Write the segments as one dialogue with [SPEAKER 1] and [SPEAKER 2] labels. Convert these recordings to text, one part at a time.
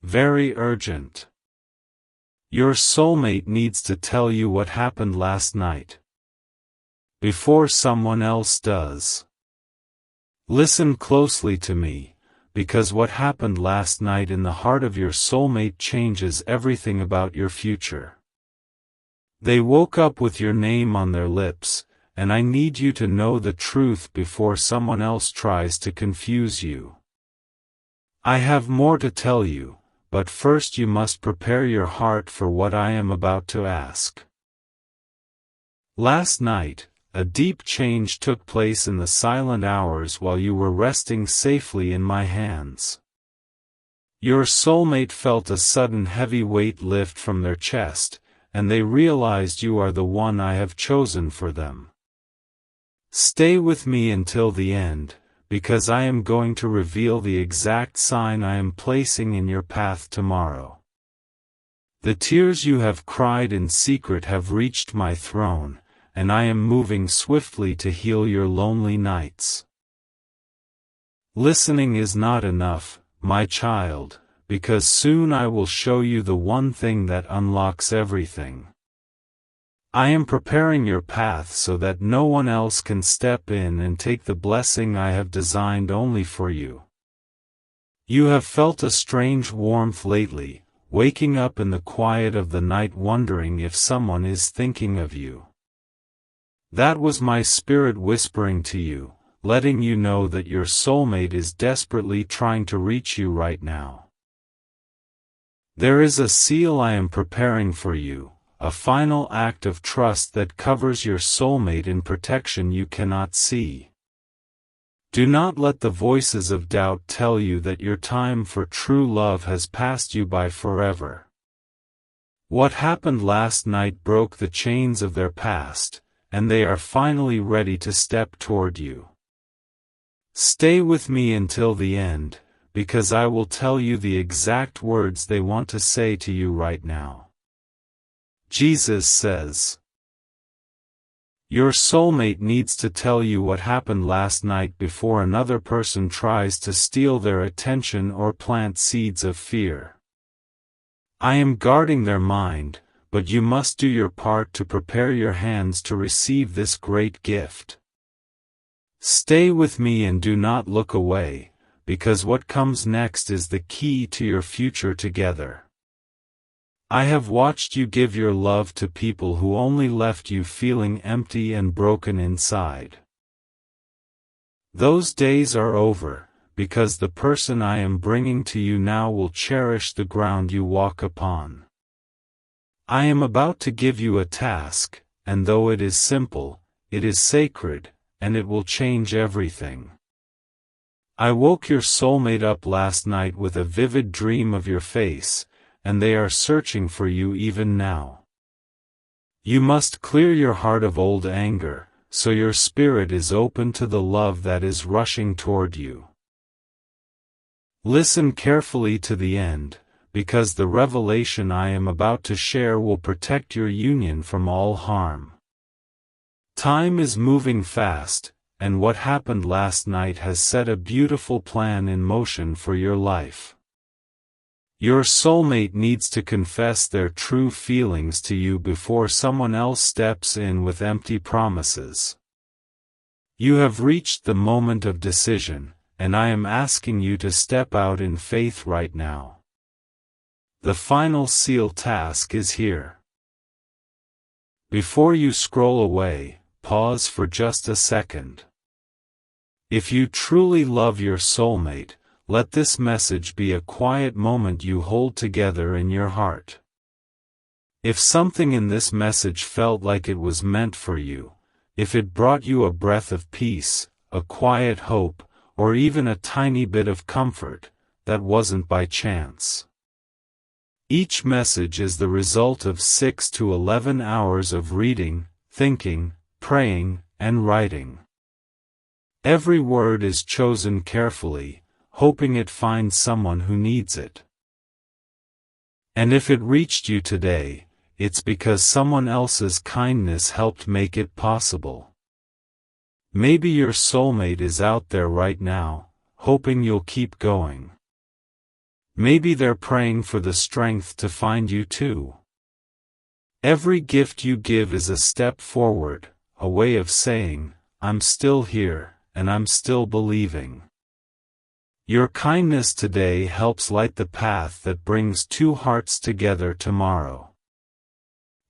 [SPEAKER 1] very urgent. Your soulmate needs to tell you what happened last night, before someone else does. Listen closely to me, because what happened last night in the heart of your soulmate changes everything about your future. They woke up with your name on their lips, and I need you to know the truth before someone else tries to confuse you. I have more to tell you, but first you must prepare your heart for what I am about to ask. Last night, a deep change took place in the silent hours while you were resting safely in my hands. Your soulmate felt a sudden heavy weight lift from their chest, and they realized you are the one I have chosen for them. Stay with me until the end, because I am going to reveal the exact sign I am placing in your path tomorrow. The tears you have cried in secret have reached my throne, and I am moving swiftly to heal your lonely nights. Listening is not enough, my child, because soon I will show you the one thing that unlocks everything. I am preparing your path so that no one else can step in and take the blessing I have designed only for you. You have felt a strange warmth lately, waking up in the quiet of the night wondering if someone is thinking of you. That was my spirit whispering to you, letting you know that your soulmate is desperately trying to reach you right now. There is a seal I am preparing for you, a final act of trust that covers your soulmate in protection you cannot see. Do not let the voices of doubt tell you that your time for true love has passed you by forever. What happened last night broke the chains of their past, and they are finally ready to step toward you. Stay with me until the end, because I will tell you the exact words they want to say to you right now. Jesus says, your soulmate needs to tell you what happened last night before another person tries to steal their attention or plant seeds of fear. I am guarding their mind, but you must do your part to prepare your hands to receive this great gift. Stay with me and do not look away, because what comes next is the key to your future together. I have watched you give your love to people who only left you feeling empty and broken inside. Those days are over, because the person I am bringing to you now will cherish the ground you walk upon. I am about to give you a task, and though it is simple, it is sacred, and it will change everything. I woke your soulmate up last night with a vivid dream of your face, and they are searching for you even now. You must clear your heart of old anger, so your spirit is open to the love that is rushing toward you. Listen carefully to the end, because the revelation I am about to share will protect your union from all harm. Time is moving fast, and what happened last night has set a beautiful plan in motion for your life. Your soulmate needs to confess their true feelings to you before someone else steps in with empty promises. You have reached the moment of decision, and I am asking you to step out in faith right now. The final seal task is here. Before you scroll away, pause for just a second. If you truly love your soulmate, let this message be a quiet moment you hold together in your heart. If something in this message felt like it was meant for you, if it brought you a breath of peace, a quiet hope, or even a tiny bit of comfort, that wasn't by chance. Each message is the result of 6 to 11 hours of reading, thinking, praying, and writing. Every word is chosen carefully, hoping it finds someone who needs it. And if it reached you today, it's because someone else's kindness helped make it possible. Maybe your soulmate is out there right now, hoping you'll keep going. Maybe they're praying for the strength to find you too. Every gift you give is a step forward, a way of saying, I'm still here, and I'm still believing. Your kindness today helps light the path that brings two hearts together tomorrow.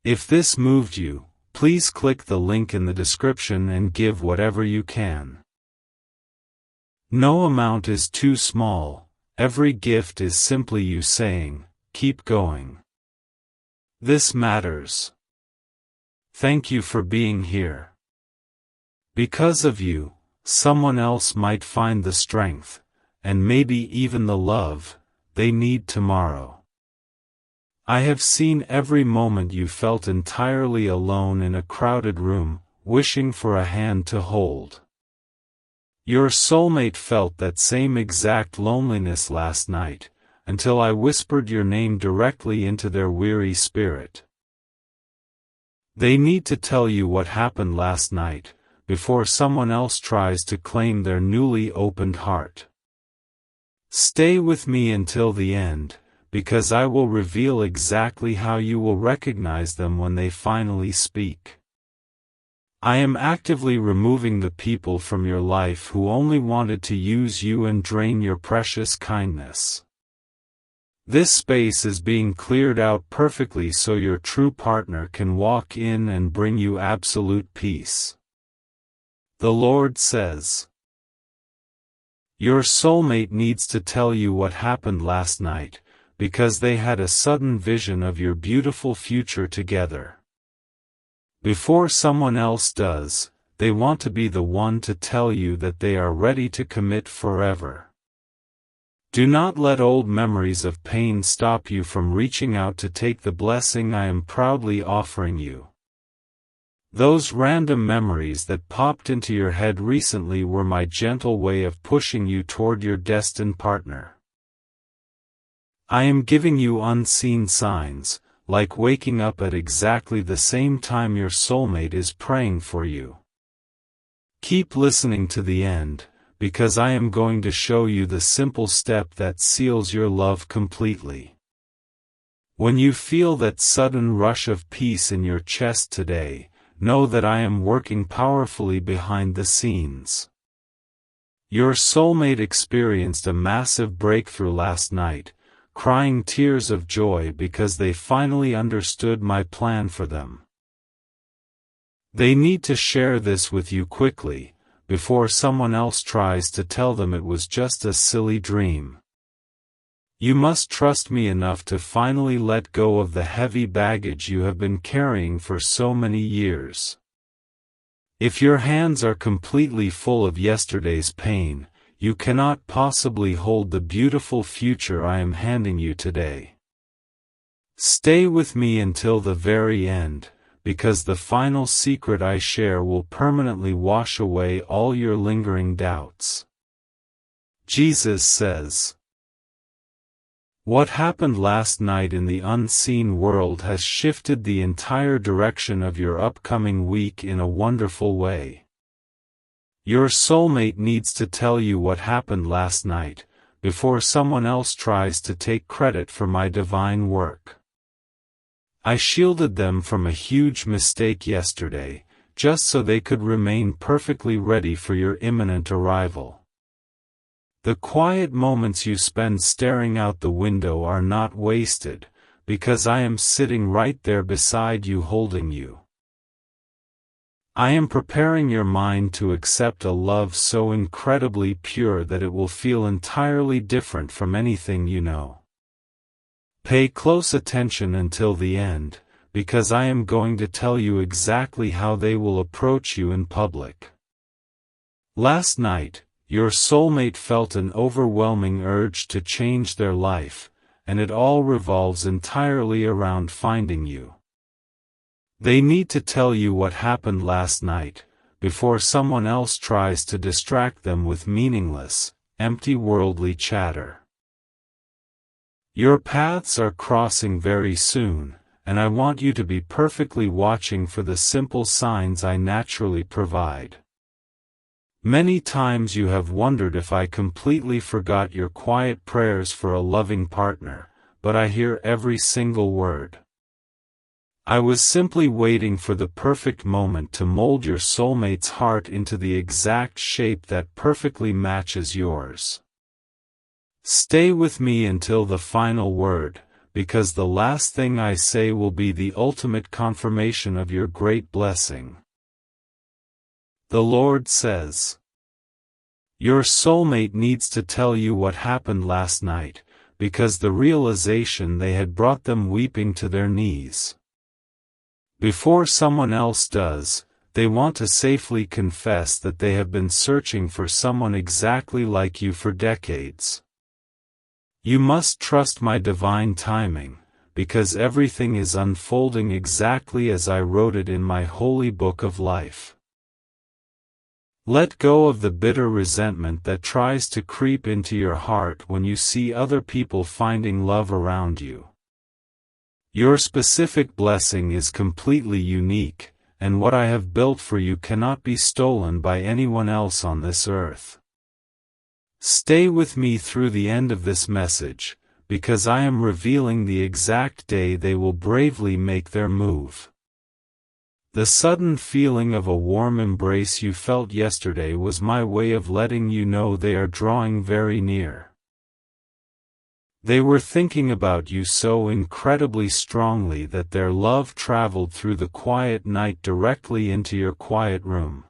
[SPEAKER 1] If this moved you, please click the link in the description and give whatever you can. No amount is too small, every gift is simply you saying, keep going. This matters. Thank you for being here. Because of you, someone else might find the strength, and maybe even the love, they need tomorrow. I have seen every moment you felt entirely alone in a crowded room, wishing for a hand to hold. Your soulmate felt that same exact loneliness last night, until I whispered your name directly into their weary spirit. They need to tell you what happened last night, before someone else tries to claim their newly opened heart. Stay with me until the end, because I will reveal exactly how you will recognize them when they finally speak. I am actively removing the people from your life who only wanted to use you and drain your precious kindness. This space is being cleared out perfectly so your true partner can walk in and bring you absolute peace. The Lord says, your soulmate needs to tell you what happened last night, because they had a sudden vision of your beautiful future together. Before someone else does, they want to be the one to tell you that they are ready to commit forever. Do not let old memories of pain stop you from reaching out to take the blessing I am proudly offering you. Those random memories that popped into your head recently were my gentle way of pushing you toward your destined partner. I am giving you unseen signs, like waking up at exactly the same time your soulmate is praying for you. Keep listening to the end, because I am going to show you the simple step that seals your love completely. When you feel that sudden rush of peace in your chest today, know that I am working powerfully behind the scenes. Your soulmate experienced a massive breakthrough last night, crying tears of joy because they finally understood my plan for them. They need to share this with you quickly, before someone else tries to tell them it was just a silly dream. You must trust me enough to finally let go of the heavy baggage you have been carrying for so many years. If your hands are completely full of yesterday's pain, you cannot possibly hold the beautiful future I am handing you today. Stay with me until the very end, because the final secret I share will permanently wash away all your lingering doubts. Jesus says, what happened last night in the unseen world has shifted the entire direction of your upcoming week in a wonderful way. Your soulmate needs to tell you what happened last night, before someone else tries to take credit for my divine work. I shielded them from a huge mistake yesterday, just so they could remain perfectly ready for your imminent arrival. The quiet moments you spend staring out the window are not wasted, because I am sitting right there beside you holding you. I am preparing your mind to accept a love so incredibly pure that it will feel entirely different from anything you know. Pay close attention until the end, because I am going to tell you exactly how they will approach you in public. Last night, your soulmate felt an overwhelming urge to change their life, and it all revolves entirely around finding you. They need to tell you what happened last night, before someone else tries to distract them with meaningless, empty worldly chatter. Your paths are crossing very soon, and I want you to be perfectly watching for the simple signs I naturally provide. Many times you have wondered if I completely forgot your quiet prayers for a loving partner, but I hear every single word. I was simply waiting for the perfect moment to mold your soulmate's heart into the exact shape that perfectly matches yours. Stay with me until the final word, because the last thing I say will be the ultimate confirmation of your great blessing. The Lord says, your soulmate needs to tell you what happened last night, because the realization they had brought them weeping to their knees. Before someone else does, they want to safely confess that they have been searching for someone exactly like you for decades. You must trust my divine timing, because everything is unfolding exactly as I wrote it in my holy book of life. Let go of the bitter resentment that tries to creep into your heart when you see other people finding love around you. Your specific blessing is completely unique, and what I have built for you cannot be stolen by anyone else on this earth. Stay with me through the end of this message, because I am revealing the exact day they will bravely make their move. The sudden feeling of a warm embrace you felt yesterday was my way of letting you know they are drawing very near. They were thinking about you so incredibly strongly that their love traveled through the quiet night directly into your quiet room.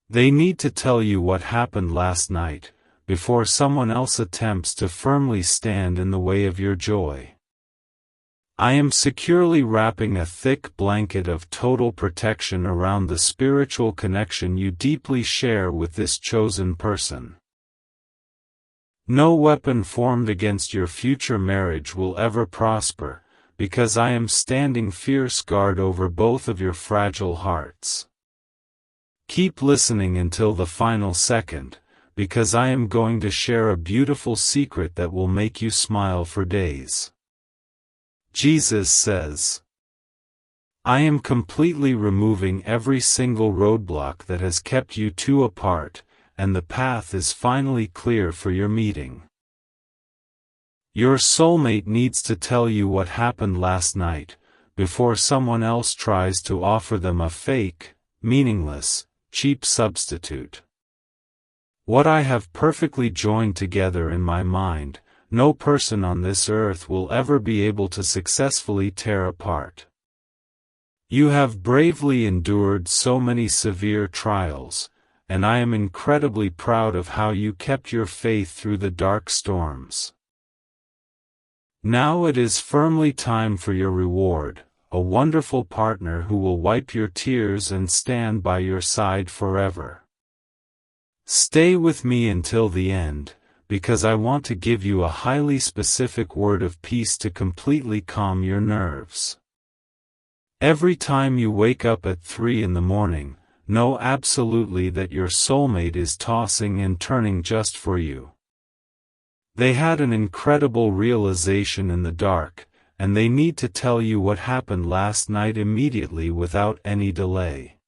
[SPEAKER 1] They need to tell you what happened last night, before someone else attempts to firmly stand in the way of your joy. I am securely wrapping a thick blanket of total protection around the spiritual connection you deeply share with this chosen person. No weapon formed against your future marriage will ever prosper, because I am standing fierce guard over both of your fragile hearts. Keep listening until the final second, because I am going to share a beautiful secret that will make you smile for days. Jesus says, I am completely removing every single roadblock that has kept you two apart, and the path is finally clear for your meeting. Your soulmate needs to tell you what happened last night, before someone else tries to offer them a fake, meaningless, cheap substitute. What I have perfectly joined together in my mind, no person on this earth will ever be able to successfully tear apart. You have bravely endured so many severe trials, and I am incredibly proud of how you kept your faith through the dark storms. Now it is firmly time for your reward, a wonderful partner who will wipe your tears and stand by your side forever. Stay with me until the end, because I want to give you a highly specific word of peace to completely calm your nerves. Every time you wake up at 3 in the morning, know absolutely that your soulmate is tossing and turning just for you. They had an incredible realization in the dark, and they need to tell you what happened last night immediately without any delay.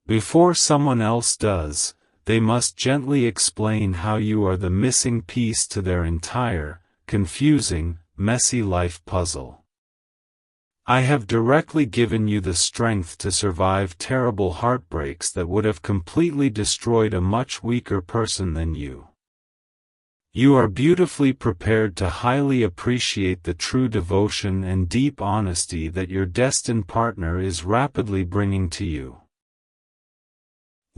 [SPEAKER 1] Before someone else does, they must gently explain how you are the missing piece to their entire, confusing, messy life puzzle. I have directly given you the strength to survive terrible heartbreaks that would have completely destroyed a much weaker person than you. You are beautifully prepared to highly appreciate the true devotion and deep honesty that your destined partner is rapidly bringing to you.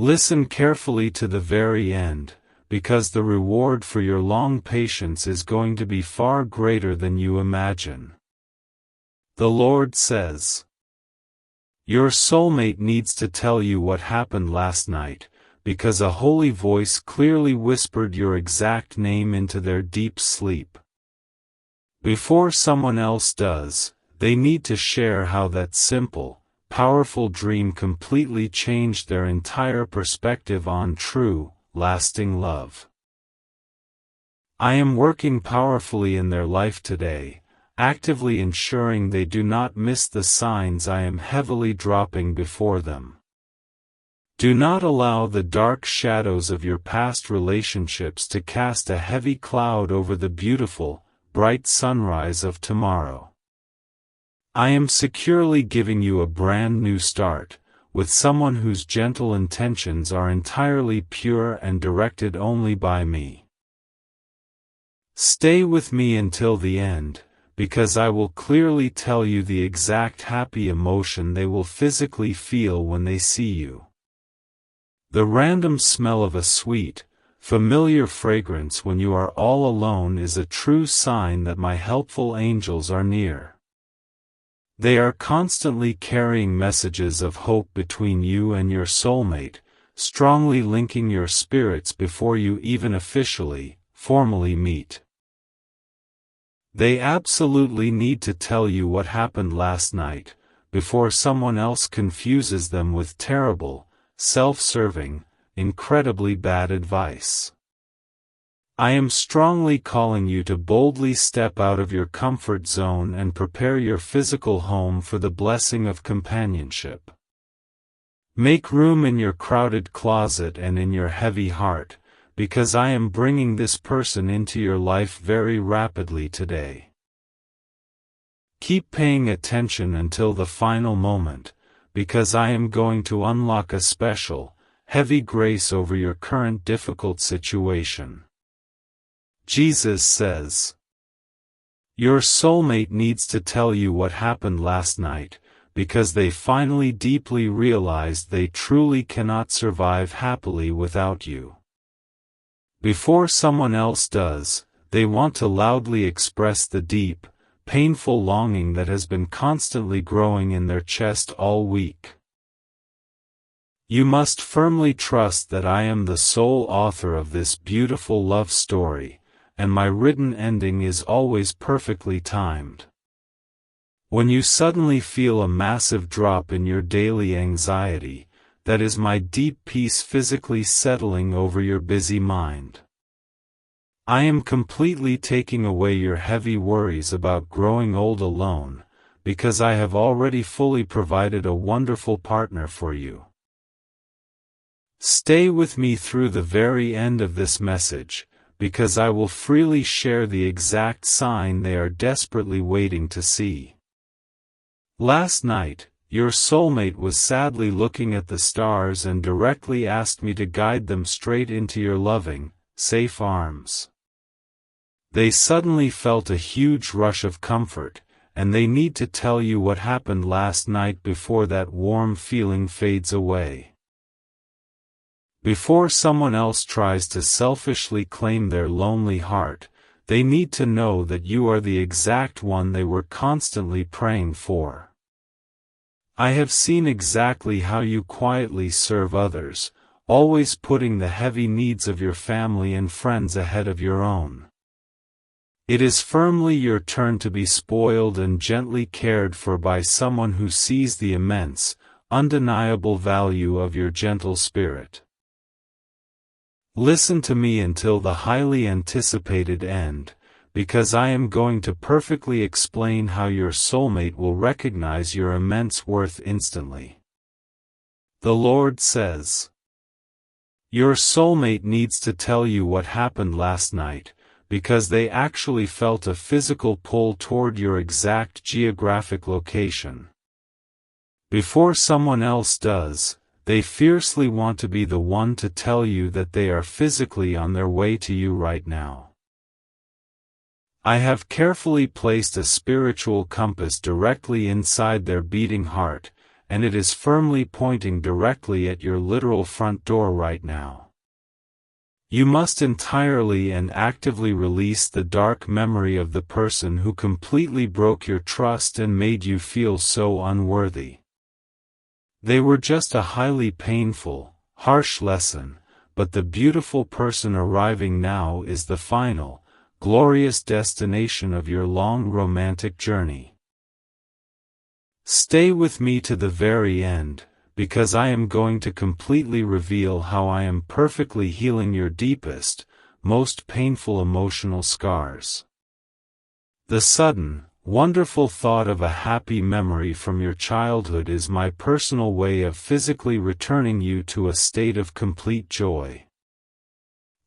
[SPEAKER 1] Listen carefully to the very end, because the reward for your long patience is going to be far greater than you imagine. The Lord says, your soulmate needs to tell you what happened last night, because a holy voice clearly whispered your exact name into their deep sleep. Before someone else does, they need to share how that simple, powerful dream completely changed their entire perspective on true, lasting love. I am working powerfully in their life today, actively ensuring they do not miss the signs I am heavily dropping before them. Do not allow the dark shadows of your past relationships to cast a heavy cloud over the beautiful, bright sunrise of tomorrow. I am securely giving you a brand new start, with someone whose gentle intentions are entirely pure and directed only by me. Stay with me until the end, because I will clearly tell you the exact happy emotion they will physically feel when they see you. The random smell of a sweet, familiar fragrance when you are all alone is a true sign that my helpful angels are near. They are constantly carrying messages of hope between you and your soulmate, strongly linking your spirits before you even formally meet. They absolutely need to tell you what happened last night, before someone else confuses them with terrible, self-serving, incredibly bad advice. I am strongly calling you to boldly step out of your comfort zone and prepare your physical home for the blessing of companionship. Make room in your crowded closet and in your heavy heart, because I am bringing this person into your life very rapidly today. Keep paying attention until the final moment, because I am going to unlock a special, heavy grace over your current difficult situation. Jesus says, your soulmate needs to tell you what happened last night, because they finally deeply realized they truly cannot survive happily without you. Before someone else does, they want to loudly express the deep, painful longing that has been constantly growing in their chest all week. You must firmly trust that I am the sole author of this beautiful love story, and my written ending is always perfectly timed. When you suddenly feel a massive drop in your daily anxiety, that is my deep peace physically settling over your busy mind. I am completely taking away your heavy worries about growing old alone, because I have already fully provided a wonderful partner for you. Stay with me through the very end of this message, because I will freely share the exact sign they are desperately waiting to see. Last night, your soulmate was sadly looking at the stars and directly asked me to guide them straight into your loving, safe arms. They suddenly felt a huge rush of comfort, and they need to tell you what happened last night before that warm feeling fades away. Before someone else tries to selfishly claim their lonely heart, they need to know that you are the exact one they were constantly praying for. I have seen exactly how you quietly serve others, always putting the heavy needs of your family and friends ahead of your own. It is firmly your turn to be spoiled and gently cared for by someone who sees the immense, undeniable value of your gentle spirit. Listen to me until the highly anticipated end, because I am going to perfectly explain how your soulmate will recognize your immense worth instantly. The Lord says, your soulmate needs to tell you what happened last night, because they actually felt a physical pull toward your exact geographic location. Before someone else does, they fiercely want to be the one to tell you that they are physically on their way to you right now. I have carefully placed a spiritual compass directly inside their beating heart, and it is firmly pointing directly at your literal front door right now. You must entirely and actively release the dark memory of the person who completely broke your trust and made you feel so unworthy. They were just a highly painful, harsh lesson, but the beautiful person arriving now is the final, glorious destination of your long romantic journey. Stay with me to the very end, because I am going to completely reveal how I am perfectly healing your deepest, most painful emotional scars. The sudden, wonderful thought of a happy memory from your childhood is my personal way of physically returning you to a state of complete joy.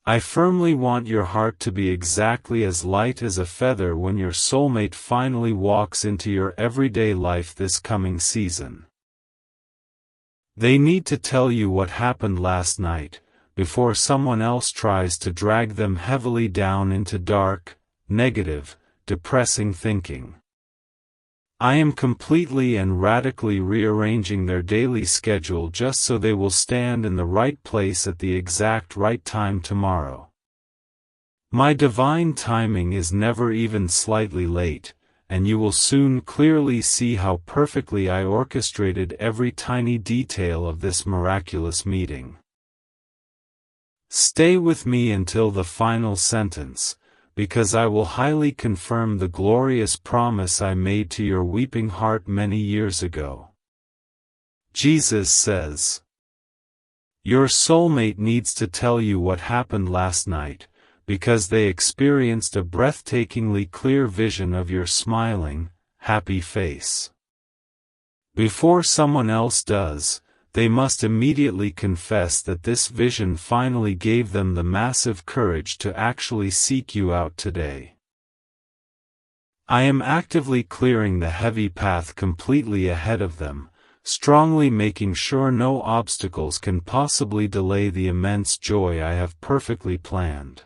[SPEAKER 1] I firmly want your heart to be exactly as light as a feather when your soulmate finally walks into your everyday life this coming season. They need to tell you what happened last night, before someone else tries to drag them heavily down into dark, negative, depressing thinking. I am completely and radically rearranging their daily schedule just so they will stand in the right place at the exact right time tomorrow. My divine timing is never even slightly late, and you will soon clearly see how perfectly I orchestrated every tiny detail of this miraculous meeting. Stay with me until the final sentence, because I will highly confirm the glorious promise I made to your weeping heart many years ago. Jesus says, your soulmate needs to tell you what happened last night, because they experienced a breathtakingly clear vision of your smiling, happy face. Before someone else does, they must immediately confess that this vision finally gave them the massive courage to actually seek you out today. I am actively clearing the heavy path completely ahead of them, strongly making sure no obstacles can possibly delay the immense joy I have perfectly planned.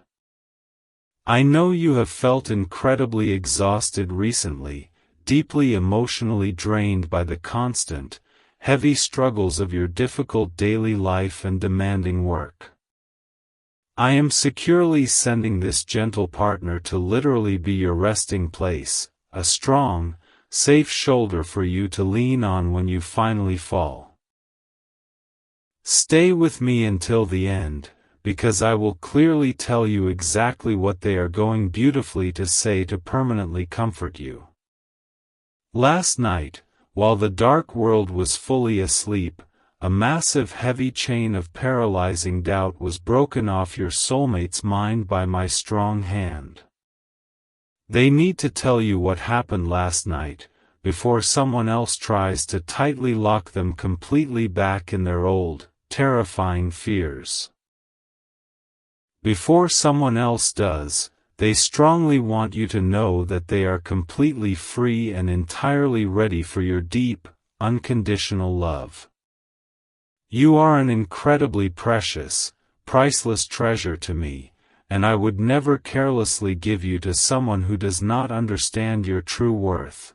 [SPEAKER 1] I know you have felt incredibly exhausted recently, deeply emotionally drained by the constant, heavy struggles of your difficult daily life and demanding work. I am securely sending this gentle partner to literally be your resting place, a strong, safe shoulder for you to lean on when you finally fall. Stay with me until the end, because I will clearly tell you exactly what they are going beautifully to say to permanently comfort you. Last night, while the dark world was fully asleep, a massive heavy chain of paralyzing doubt was broken off your soulmate's mind by my strong hand. They need to tell you what happened last night, before someone else tries to tightly lock them completely back in their old, terrifying fears. Before someone else does, they strongly want you to know that they are completely free and entirely ready for your deep, unconditional love. You are an incredibly precious, priceless treasure to me, and I would never carelessly give you to someone who does not understand your true worth.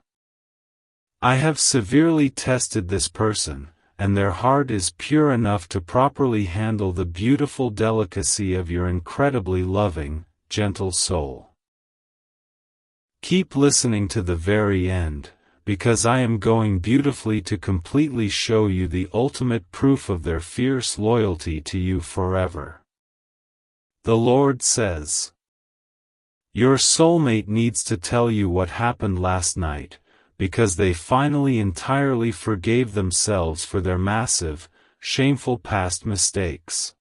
[SPEAKER 1] I have severely tested this person, and their heart is pure enough to properly handle the beautiful delicacy of your incredibly loving, gentle soul. Keep listening to the very end, because I am going beautifully to completely show you the ultimate proof of their fierce loyalty to you forever. The Lord says, your soulmate needs to tell you what happened last night, because they finally entirely forgave themselves for their massive, shameful past mistakes.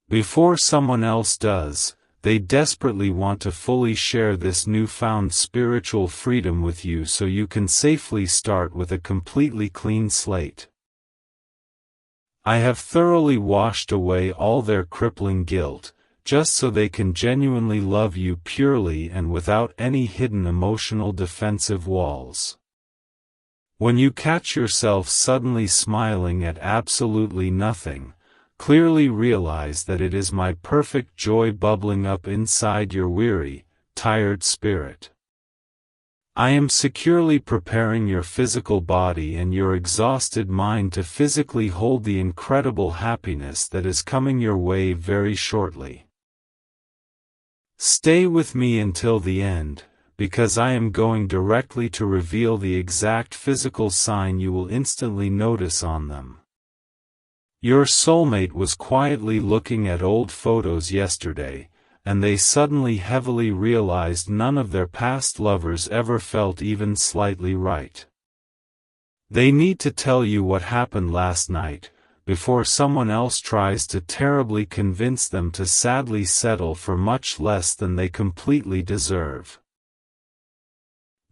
[SPEAKER 1] Before someone else does, they desperately want to fully share this newfound spiritual freedom with you so you can safely start with a completely clean slate. I have thoroughly washed away all their crippling guilt, just so they can genuinely love you purely and without any hidden emotional defensive walls. When you catch yourself suddenly smiling at absolutely nothing, clearly realize that it is my perfect joy bubbling up inside your weary, tired spirit. I am securely preparing your physical body and your exhausted mind to physically hold the incredible happiness that is coming your way very shortly. Stay with me until the end, because I am going directly to reveal the exact physical sign you will instantly notice on them. Your soulmate was quietly looking at old photos yesterday, and they suddenly heavily realized none of their past lovers ever felt even slightly right. They need to tell you what happened last night, before someone else tries to terribly convince them to sadly settle for much less than they completely deserve.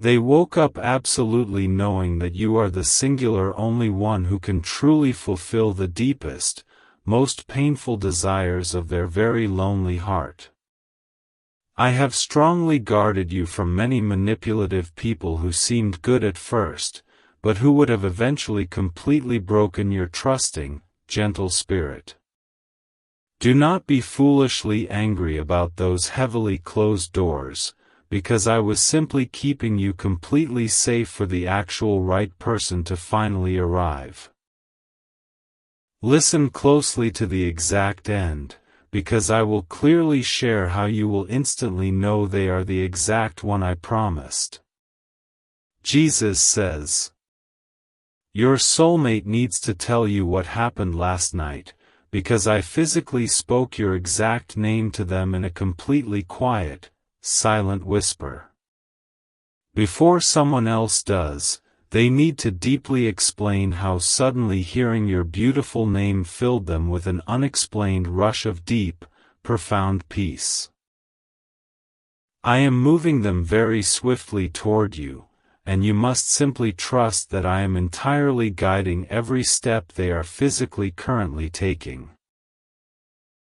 [SPEAKER 1] They woke up absolutely knowing that you are the singular only one who can truly fulfill the deepest, most painful desires of their very lonely heart. I have strongly guarded you from many manipulative people who seemed good at first, but who would have eventually completely broken your trusting, gentle spirit. Do not be foolishly angry about those heavily closed doors, because I was simply keeping you completely safe for the actual right person to finally arrive. Listen closely to the exact end, because I will clearly share how you will instantly know they are the exact one I promised. Jesus says, "Your soulmate needs to tell you what happened last night, because I physically spoke your exact name to them in a completely quiet, silent whisper. Before someone else does, they need to deeply explain how suddenly hearing your beautiful name filled them with an unexplained rush of deep, profound peace. I am moving them very swiftly toward you, and you must simply trust that I am entirely guiding every step they are physically currently taking."